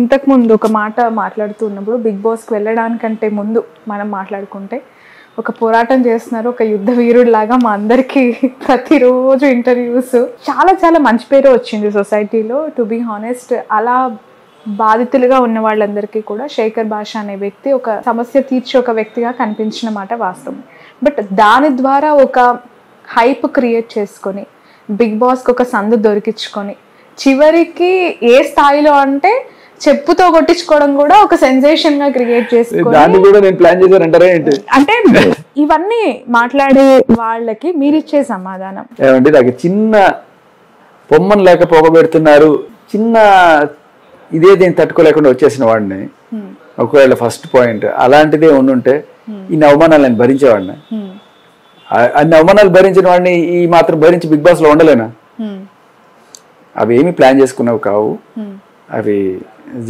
ఇంతకు ముందు ఒక మాట మాట్లాడుతున్నప్పుడు బిగ్ బాస్కి వెళ్ళడానికంటే ముందు మనం మాట్లాడుకుంటే ఒక పోరాటం చేస్తున్నారు, ఒక యుద్ధ వీరుడిలాగా మా అందరికీ ప్రతిరోజు ఇంటర్వ్యూస్, చాలా చాలా మంచి పేరు వచ్చింది సొసైటీలో. టు బీ హానెస్ట్, అలా బాధితులుగా ఉన్న వాళ్ళందరికీ కూడా శేఖర్ భాష అనే వ్యక్తి ఒక సమస్య తీర్చే ఒక వ్యక్తిగా కనిపించిన మాట వాస్తవం. బట్ దాని ద్వారా ఒక హైప్ క్రియేట్ చేసుకొని బిగ్ బాస్కి ఒక సందు దొరికించుకొని చివరికి ఏ స్థాయిలో అంటే చెప్పుతో కొట్టించుకోవడం కూడా ఒక సెన్సేషన్ గా క్రియేట్ చేసుకొని అంటే ఇవన్నీ మాట్లాడే వాళ్ళకి మీరిచ్చే సమాధానం ఏమంటే నాకు చిన్న పొమ్మను లేక పోగబెడుతున్నారు, చిన్న ఇదే దీన్ని తట్టుకోలేకుండా వచ్చేసిన వాడిని. ఒకవేళ ఫస్ట్ పాయింట్ అలాంటిదే ఉండుంటే ఇన్ని అవమానాలు నేను భరించేవాడిని. అన్ని అవమానాలు భరించిన వాడిని ఈ మాత్రం భరించి బిగ్ బాస్ లో ఉండలేనా? అవి ఏమి ప్లాన్ చేసుకున్నవి కావు, అవి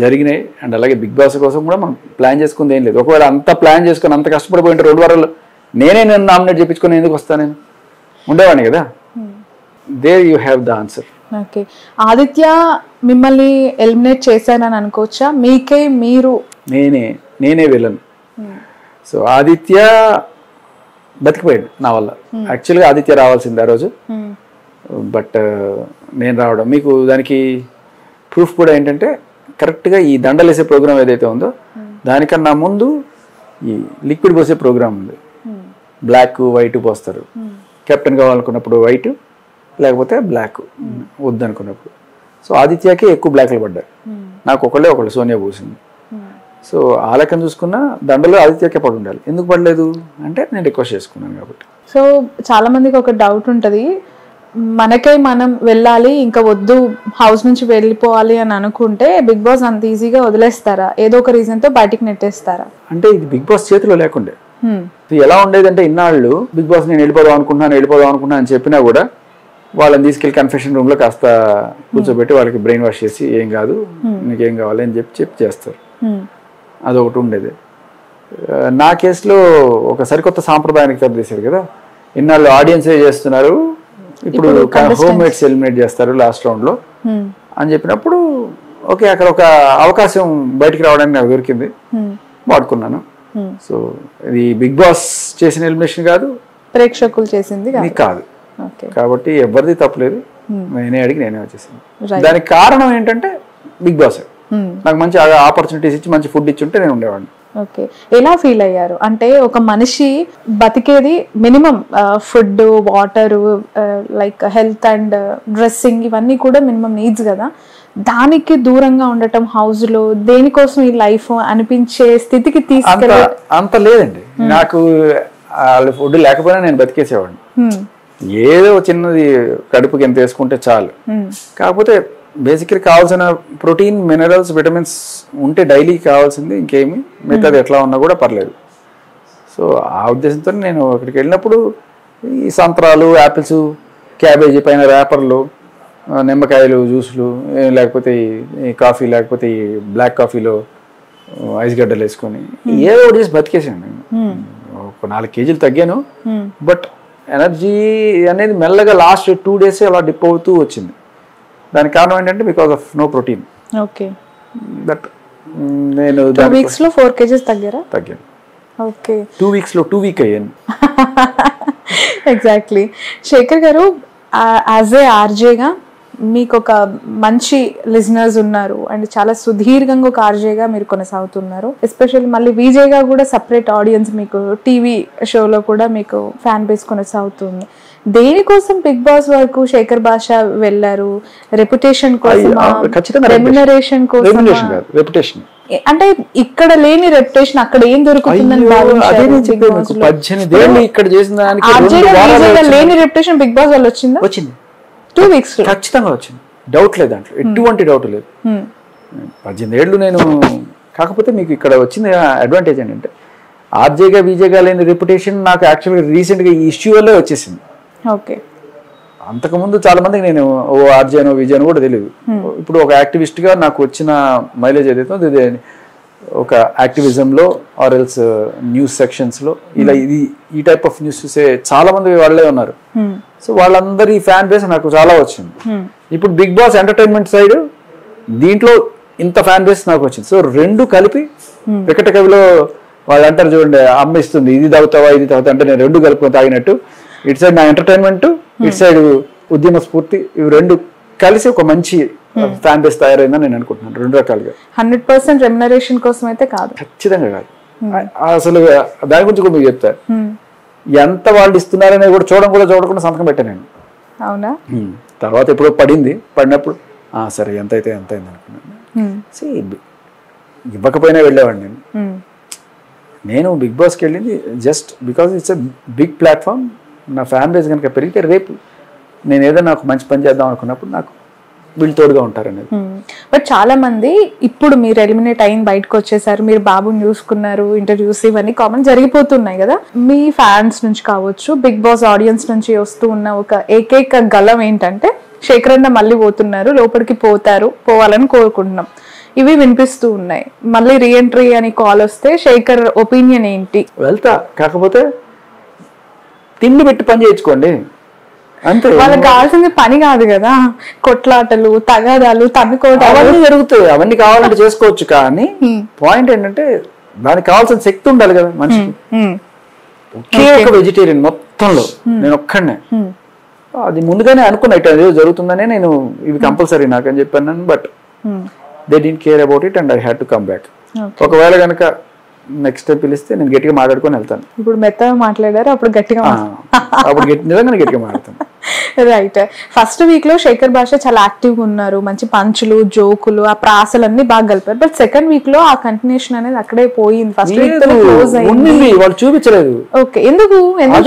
జరిగినాయి. అండ్ అలాగే బిగ్ బాస్ కోసం కూడా మనం ప్లాన్ చేసుకుంది ఏం లేదు. ఒకవేళ అంత ప్లాన్ చేసుకుని అంత కష్టపడిపోయింటే 2 వారాలు నేనే నన్ను నామినేట్ చేయించుకుని ఎందుకు వస్తాను? నేను ఉండేవాడిని కదా. There you have the answer. Okay, Aditya మిమ్మల్ని ఎలిమినేట్ చేశానని అనుకోవచ్చా? మీకే మీరు నేనే వెళ్ళను. సో ఆదిత్య బతికిపోయాడు నా వల్ల. యాక్చువల్గా ఆదిత్య రావాల్సింది ఆ రోజు, బట్ నేను రావడం. మీకు దానికి ప్రూఫ్ కూడా ఏంటంటే కరెక్ట్గా ఈ దండలేసే ప్రోగ్రామ్ ఏదైతే ఉందో దానికన్నా ముందు ఈ లిక్విడ్ పోసే ప్రోగ్రామ్ ఉంది. బ్లాక్ వైట్ పోస్తారు. కెప్టెన్ కావాలనుకున్నప్పుడు వైట్, లేకపోతే బ్లాక్ వద్దనుకున్నప్పుడు. సో ఆదిత్యకి ఎక్కువ బ్లాక్లు పడ్డాయి, నాకు ఒకళ్ళు సోనియా పోసింది. సో ఆ లెక్కను చూసుకున్న దండలో ఆదిత్యకే పడి ఉండాలి. ఎందుకు పడలేదు అంటే నేను రిక్వెస్ట్ చేసుకున్నాను కాబట్టి. సో చాలా మందికి ఒక డౌట్ ఉంటుంది, మనకే మనం వెళ్ళాలి ఇంకా వద్దు హౌస్ నుంచి వెళ్ళిపోవాలి అని అనుకుంటే బిగ్ బాస్ అంత ఈజీగా వదిలేస్తారా? ఏదో ఒక రీజన్తో బయటికి నెట్టేస్తారా? అంటే ఇది బిగ్ బాస్ చేతిలో లేకుండే. ఎలా ఉండేదంటే ఇన్నాళ్ళు బిగ్ బాస్ నేను వెళ్ళిపోదాం అనుకుంటున్నాను అని చెప్పినా కూడా వాళ్ళని తీసుకెళ్లి కన్ఫెషన్ రూమ్ లో కాస్త కూర్చోబెట్టి వాళ్ళకి బ్రెయిన్ వాష్ చేసి ఏం కాదు నీకేం కావాలి అని చెప్పి చేస్తారు. అదొకటి ఉండేది. నా కేసులో ఒక సరికొత్త సాంప్రదాయానికి తప్పేశారు కదా. ఇన్నాళ్ళు ఆడియన్సే చేస్తున్నారు, ఇప్పుడు హోమ్ మేడ్స్ ఎలిమినేట్ చేస్తారు లాస్ట్ రౌండ్ లో అని చెప్పినప్పుడు ఓకే, అక్కడ ఒక అవకాశం బయటికి రావడానికి నాకు దొరికింది, వాడుకున్నాను. సో ఇది బిగ్ బాస్ చేసిన ఎలిమినేషన్ కాదు, ప్రేక్షకులు చేసింది కాదు. కాబట్టి ఎవరిది తప్పలేదు, నేనే వచ్చేసాను. దానికి కారణం ఏంటంటే బిగ్ బాస్ నాకు మంచి ఆపర్చునిటీస్ ఇచ్చి మంచి ఫుడ్ ఇచ్చి ఉంటే నేను ఉండేవాడిని. ఓకే, ఎలా ఫీల్ అయ్యారు? అంటే ఒక మనిషి బతికేది minimum food, water, like health and dressing, ఇవన్నీ కూడా మినిమం నీడ్స్ కదా. దానికి దూరంగా ఉండటం హౌస్ లో దేనికోసం ఈ లైఫ్ అనిపించే స్థితికి తీసుకెళ్ళి అంత లేదండి. నాకు ఫుడ్ లేకపోయినా నేను బతికేసేవాడిని. ఏదో చిన్నది కడుపుకి ఎంత వేసుకుంటే చాలు. కాకపోతే బేసిక్గా కావాల్సిన ప్రోటీన్, మినరల్స్, విటమిన్స్ ఉంటే డైలీ కావాల్సింది, ఇంకేమి మిగతాది ఎట్లా ఉన్నా కూడా పర్లేదు. సో ఆ ఉద్దేశంతో నేను అక్కడికి వెళ్ళినప్పుడు ఈ సంత్రాలు, యాపిల్స్, క్యాబేజీ పైన ర్యాపర్లు, నిమ్మకాయలు, జ్యూసులు, లేకపోతే ఈ కాఫీ, లేకపోతే ఈ బ్లాక్ కాఫీలో ఐస్ గడ్డలు వేసుకొని ఏదో ఒకటి చేసి బతికేసాను నేను. ఒక 4 కేజీలు తగ్గాను. బట్ ఎనర్జీ అనేది మెల్లగా లాస్ట్ 2 days అలా డిప్ అవుతూ వచ్చింది. దానికి కారణం ఏంటంటే because of no protein. Okay, but నేను 2 weeks లో 4 kgs తగ్గాను. ఓకే, 2 weeks లో 2 week అయ్యాను. ఎగ్జాక్ట్లీ. శేఖర్ గారు, యాజ్ ఏ ఆర్జేగా మీకు ఒక మంచి లిజనర్స్ ఉన్నారు అండ్ చాలా సుదీర్ఘంగా ఒక ఆర్జేగా మీరు కొనసాగుతున్నారు. ఎస్పెషల్లీ మళ్ళీ విజేగా కూడా సపరేట్ ఆడియన్స్, మీకు టీవీ షోలో కూడా మీకు ఫ్యాన్ బేస్ కొనసాగుతుంది. దేనికోసం బిగ్ బాస్ వరకు శేఖర్ భాష వెళ్ళారు? రెప్యుటేషన్ కోసం, రెమ్యునరేషన్ కోసం? అంటే ఇక్కడ లేని రెప్యుటేషన్ అక్కడ ఏం దొరుకుతుందని లేని రెప్యుటేషన్ బిగ్ బాస్ వల్ల వచ్చింది. 2 weeks ఖచ్చితంగా వచ్చింది, డౌట్ లేదు దాంట్లో, ఎటువంటి డౌట్ లేదు. 18 ఏళ్ళు నేను. కాకపోతే మీకు ఇక్కడ వచ్చింది అడ్వాంటేజ్ ఏంటంటే ఆర్జేగా విజేగా లేని రెప్యుటేషన్ నాకు యాక్చువల్గా రీసెంట్గా ఈ ఇష్యూ వల్లే వచ్చేసింది. ఓకే, అంతకుముందు చాలా మందికి నేను ఓ ఆర్జేనో విజయనో కూడా తెలియదు. ఇప్పుడు ఒక యాక్టివిస్ట్గా నాకు వచ్చిన మైలేజ్ ఏదైతే ఇది ఒక యాక్టివిజంలో ఆర్ఎల్స్ న్యూస్ సెక్షన్స్లో ఇలా ఈ టైప్ ఆఫ్ న్యూస్ చూసే చాలా మంది వాళ్ళే ఉన్నారు. సో వాళ్ళందరి ఫ్యాన్ బేస్ నాకు చాలా వచ్చింది. ఇప్పుడు బిగ్ బాస్ ఎంటర్టైన్మెంట్ సైడ్ దీంట్లో ఇంత ఫ్యాన్ బేస్ నాకు వచ్చింది. సో రెండు కలిపి వికట కవిలో వాళ్ళు అంటారు చూడండి, అమ్మ ఇస్తుంది ఇది తాగుతావా ఇది తాగుతా అంటే నేను రెండు కలుపుకొని తాగినట్టు, ఇటు సైడ్ నా ఎంటర్టైన్మెంట్, ఇటు సైడ్ ఉద్యమ స్ఫూర్తి, ఇవి రెండు కలిసి ఒక మంచి ఫ్యాన్ బేస్ తయారైందని నేను అనుకుంటున్నాను. రెండు రకాలుగా 100% రెమ్యునరేషన్ కోసం అయితే కాదు, ఖచ్చితంగా కాదు. అసలు దాని గురించి కూడా మీకు చెప్తారు, ఎంత వాళ్ళు ఇస్తున్నారనేది కూడా చూడకుండా సంతకం పెట్టాను నేను. అవునా? తర్వాత ఎప్పుడో పడినప్పుడు సరే ఎంత అయితే ఎంత అయింది అనుకున్నాను. ఇవ్వకపోయినా వెళ్ళేవాడిని నేను బిగ్ బాస్కి వెళ్ళింది just because it's a big platform. నా ఫ్యాన్ బేస్ కనుక పెరిగితే రేపు నేను ఏదైనా నాకు మంచి పని చేద్దాం అనుకున్నప్పుడు నాకు వీళ్ళు తోడుగా ఉంటారనేది. బట్ చాలా మంది ఇప్పుడు మీరు ఎలిమినేట్ అయిన బయటకు వచ్చేసారు, మీరు బాబుని చూసుకున్నారు, ఇంటర్వ్యూస్ ఇవన్నీ కామన్ జరిగిపోతున్నాయి కదా, మీ ఫ్యాన్స్ నుంచి కావచ్చు, బిగ్ బాస్ ఆడియన్స్ నుంచి వస్తూ ఉన్న ఒక ఏకైక గలం ఏంటంటే శేఖర్ అన్న మళ్ళీ పోతున్నారు, లోపలికి పోవాలని కోరుకుంటున్నాం, ఇవి వినిపిస్తూ ఉన్నాయి. మళ్ళీ రీఎంట్రీ అని కాల్ వస్తే శేఖర్ ఒపీనియన్ ఏంటి? వెళ్తా, కాకపోతే తిండి పెట్టి పని చేయించుకోండి అంతే. వాళ్ళకి కావాల్సింది పని కాదు కదా, కొట్లాటలు, తగాదాలు, తన్నుకోవటాలు అవన్నీ జరుగుతాయి, అవన్నీ కావాలంటే చేసుకోవచ్చు. కానీ పాయింట్ ఏంటంటే దానికి కావాల్సిన శక్తి ఉండాలి కదా మనిషికి. ఒకే ఒక వెజిటేరియన్ మొత్తంలో నేను ఒక్కడనే, అది ముందుగానే అనుకున్నా ఇట్ ఏదో జరుగుతుందనే నేను ఇవి కంపల్సరీ నాకు అని చెప్పాను. But they didn't care about it and I had to come back. ఒకవేళ కనుక నెక్స్ట్ టైం పిలిస్తే నేను గట్టిగా మాట్లాడుకొని వెళ్తాను. ఇప్పుడు మెత్తగా మాట్లాడారు, అప్పుడు గట్టిగా అప్పుడు నిజంగా గట్టిగా మాట్లాడతాను. రైట్. ఫస్ట్ వీక్ లో శేఖర్ భాష చాలా యాక్టివ్ గా ఉన్నారు, మంచి పంచులు, జోకులు, ఆ ప్రాసలన్నీ బాగా కలిపారు. బట్ సెకండ్ వీక్ లో ఆ కంటిన్యూషన్ అనేది అక్కడే పోయింది. ఫస్ట్ వీక్ తో క్లోజ్ అయింది, వాళ్ళు చూపించలేదు. ఓకే, ఎందుకు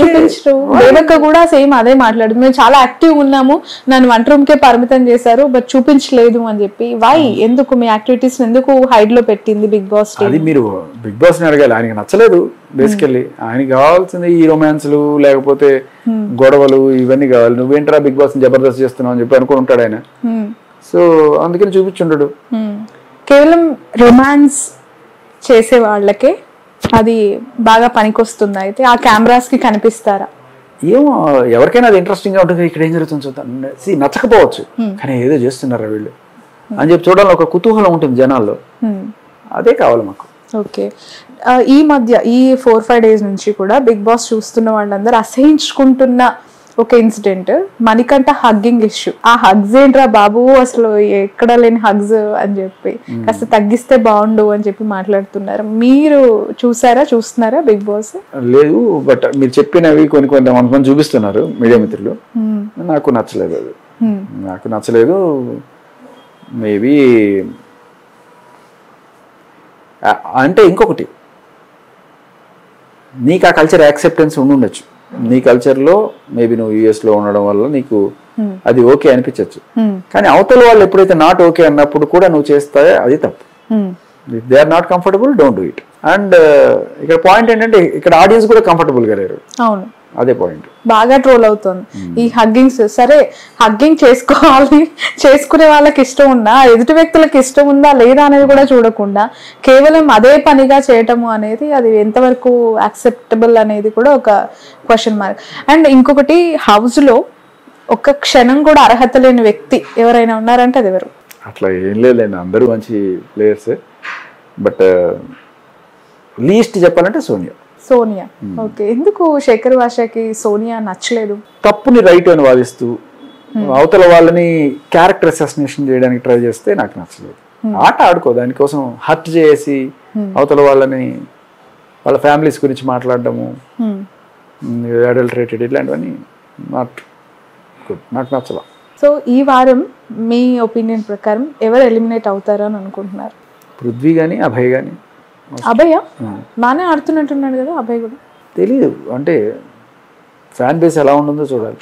చూపించరు? దేవక్క కూడా సేమ్ అదే మాట్లాడుతుంది, మేము చాలా యాక్టివ్ ఉన్నాము, నన్ను వంట రూమ్ కే పరిమితం చేశారు బట్ చూపించలేదు అని చెప్పి. వై, ఎందుకు మీ యాక్టివిటీస్ ఎందుకు హైడ్ లో పెట్టింది బిగ్ బాస్? అది మీరు బిగ్ బాస్ ని అడగాలి, ఆయనకి నచ్చలేదు. బేసికల్లీ ఆయనకి కావాల్సింది ఈ రొమాన్స్లు లేకపోతే గొడవలు ఇవన్నీ కావాలి. నువ్వేంట్రా బిగ్ బాస్ జబర్దస్త్ చేస్తున్నావు అని చెప్పి అనుకుని ఉంటాడు ఆయన. సో అందుకని చూపించుంటాడు. కేవలం రొమాన్స్ చేసే వాళ్ళకే అది బాగా పనికొస్తుంది. అయితే ఆ కెమెరాస్ కి కనిపిస్తారా? ఏమో, ఎవరికైనా అది ఇంట్రెస్టింగ్ గా ఉంటుంది. ఇక్కడ ఏం జరుగుతుంది చూద్దాం, నచ్చకపోవచ్చు కానీ ఏదో చేస్తున్నారా వీళ్ళు అని చెప్పి చూడాలని ఒక కుతూహలం ఉంటుంది జనాల్లో. అదే కావాలి మాకు. ఓకే, ఈ మధ్య ఈ 4-5 days నుంచి కూడా బిగ్ బాస్ చూస్తున్న వాళ్ళందరూ అసహించుకుంటున్న ఒక ఇన్సిడెంట్, మణికంఠ హగ్గింగ్ ఇష్యూ. ఆ హగ్స్ ఏంట్రా బాబు, అసలు ఎక్కడ లేని హగ్స్ అని చెప్పి కాస్త తగ్గిస్తే బాగుండు అని చెప్పి మాట్లాడుతున్నారు. మీరు చూస్తున్నారా బిగ్ బాస్? లేదు, బట్ మీరు చెప్పినవి కొంతమంది చూపిస్తున్నారు మీడియా మిత్రులు. నాకు నచ్చలేదు అది, నాకు నచ్చలేదు. మేబీ అంటే ఇంకొకటి, నీకు ఆ కల్చర్ యాక్సెప్టెన్స్ ఉండొచ్చు. నీ కల్చర్లో మేబీ నువ్వు యూఎస్లో ఉండడం వల్ల నీకు అది ఓకే అనిపించవచ్చు. కానీ అవతల వాళ్ళు ఎప్పుడైతే నాట్ ఓకే అన్నప్పుడు కూడా నువ్వు చేస్తావే అది తప్పు. If they are not comfortable, don't do it. And ఇక్కడ పాయింట్ ఏంటంటే ఇక్కడ ఆడియన్స్ కూడా కంఫర్టబుల్ గా లేరు. అవును, అదే పాయింట్. బాగా ట్రోల్ అవుతుంది ఈ హగ్గింగ్స్. సరే, హగ్గింగ్ చేసుకోవాలి, చేసుకునే వాళ్ళకి ఇష్టం ఉన్నా ఎదుటి వ్యక్తులకు ఇష్టం ఉందా లేదా అనేది కూడా చూడకుండా కేవలం అదే పనిగా చేయటము అనేది అది ఎంతవరకు యాక్సెప్టబుల్ అనేది కూడా ఒక క్వశ్చన్ మార్క్. అండ్ ఇంకొకటి, హౌస్ లో ఒక్క క్షణం కూడా అర్హత లేని వ్యక్తి ఎవరైనా ఉన్నారంటే అది ఎవరు? అట్లా ఏం లేదండి, అందరూ మంచి ప్లేయర్స్. బట్ లీస్ట్ చెప్పాలంటే సోనియా. ఓకే, ఎందుకు శేఖర్ భాషకి సోనియా నచ్చలేదు? తప్పుని రైట్ అని వాదిస్తూ అవతల వాళ్ళని క్యారెక్టర్ అసాసినేషన్ చేయడానికి ట్రై చేస్తే నాకు నచ్చలేదు. ఆట ఆడుకో, దానికోసం హర్ట్ చేసి అవతల వాళ్ళని వాళ్ళ ఫ్యామిలీస్ గురించి మాట్లాడడము, అడల్టరేటెడ్, ఇట్లాంటివన్నీ నాట్ గుడ్, నాకు నచ్చలా. సో ఈ వారం మీ ఒపీనియన్ ప్రకారం ఎవరు ఎలిమినేట్ అవుతారని అనుకుంటున్నారు? పృథ్వీ కానీ అభయ్ కానీ. అభయ బాగానే ఆడుతున్నట్టున్నాడు కదా అభయ్ కూడా. తెలీదు, అంటే ఫ్యాన్ బేస్ ఎలా ఉంటుందో చూడాలి.